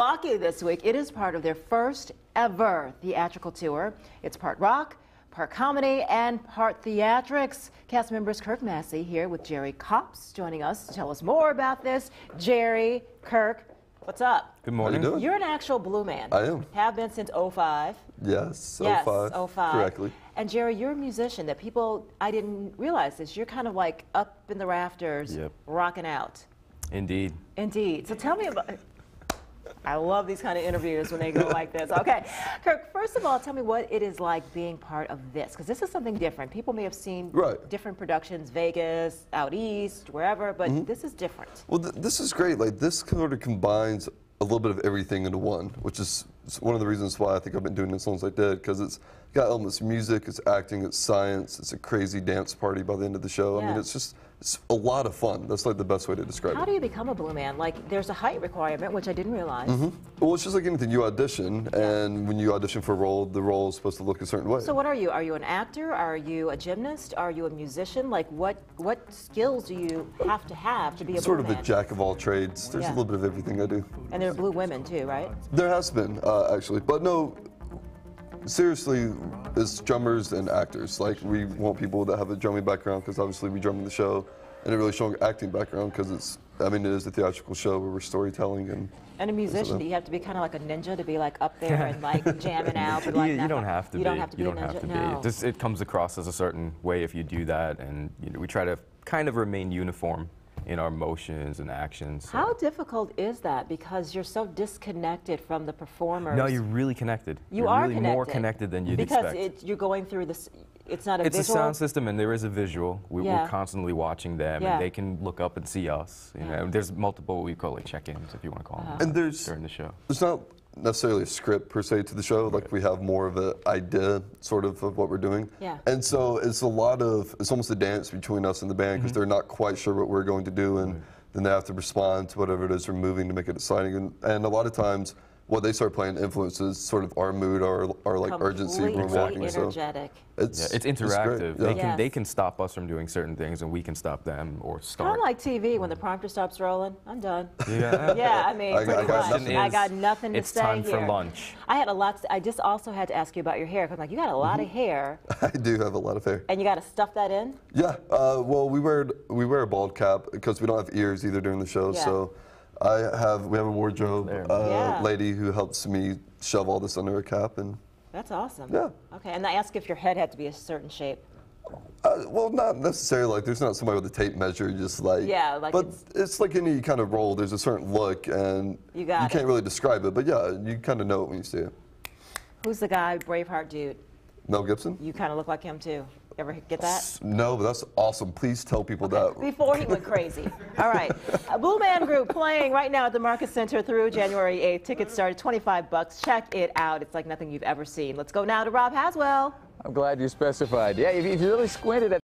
Milwaukee this week. It is part of their first ever theatrical tour. It's part rock, part comedy, and part theatrics. Cast members Kirk Massey here with Jerry Cops joining us to tell us more about this. Jerry, Kirk, what's up? Good morning. How you doing? You're an actual blue man. I am. Have been since '05. Yes, Yes, 05. 05. Correctly. And Jerry, you're a musician that people, I didn't realize this. You're kind of like up in the rafters, Yep. rocking out. Indeed. Indeed. So tell me about. I love these kind of interviews when they go like this. Okay, Kirk, first of all, tell me what it is like being part of this, because this is something different. People may have seen different productions, Vegas, out east, wherever, but this is different. Well, this is great. Like, this sort of combines a little bit of everything into one, which is one of the reasons why I think I've been doing this as long as I did, because it's got elements of music, it's acting, it's science, it's a crazy dance party by the end of the show. Yeah. I mean, it's a lot of fun. That's like the best way to describe How it. do you become a blue man? Like, there's a height requirement, which I didn't realize. Well, it's just like anything. You audition, and when you audition for a role, the role is supposed to look a certain way. So what are you? Are you an actor? Are you a gymnast? Are you a musician? Like, what skills do you have to be a Sort blue of man? a jack of all trades. There's a little bit of everything I do. And there are blue women too, right? There has been, actually. But no, seriously, it's drummers and actors. Like, we want people that have a drumming background, because obviously we drum in the show, and a really strong acting background, because it is a theatrical show where we're storytelling. And a musician, do you have to be kind of like a ninja to be like up there and like jamming out? Or like You don't have to be. You don't have to be a ninja? No. It comes across as a certain way if you do that, and we try to kind of remain uniform in our motions and actions. So. How difficult is that? Because you're so disconnected from the performers. No, you're really connected. You're really connected. more connected than you'd expect. Because you're going through this, it's not a visual. It's a sound system, and there is a visual. We're constantly watching them, and they can look up and see us. You know, there's multiple, we call it check-ins, if you want to call them, And during the show. There's not necessarily a script per se to the show. Like, we have more of an idea sort of what we're doing. Yeah. And so it's almost a dance between us and the band, because they're not quite sure what we're going to do, and then they have to respond to whatever it is we're moving to make it exciting. And a lot of times, what they start playing influences sort of our mood, our like urgency when we're walking. Energetic. So it's interactive. Great, they can stop us from doing certain things, and we can stop them or start. Kind of like TV when the prompter stops rolling. I'm done. Yeah, yeah. I mean, I got nothing to say. It's time here. for lunch. I had a lot. I just also had to ask you about your hair, because like, you got a lot of hair. I do have a lot of hair. And you got to stuff that in. Yeah. Well, we wear a bald cap because we don't have ears either during the show. So we have a wardrobe lady who helps me shove all this under a cap, and that's awesome. Yeah. Okay, and I asked if your head had to be a certain shape. Well, not necessarily. Like, there's not somebody with a tape measure, just like. Yeah, like. But it's like any kind of role. There's a certain look, and you can't really describe it. But yeah, you kind of know it when you see it. Who's the guy, Braveheart dude? Mel Gibson. You kind of look like him too. Ever get that? No, but that's awesome. Please tell people that. Before he went crazy. All right. Blue-Man Group playing right now at the Market Center through January 8th. Tickets start at $25. Check it out. It's like nothing you've ever seen. Let's go now to Rob Haswell. I'm glad you specified. Yeah, if you really squinted at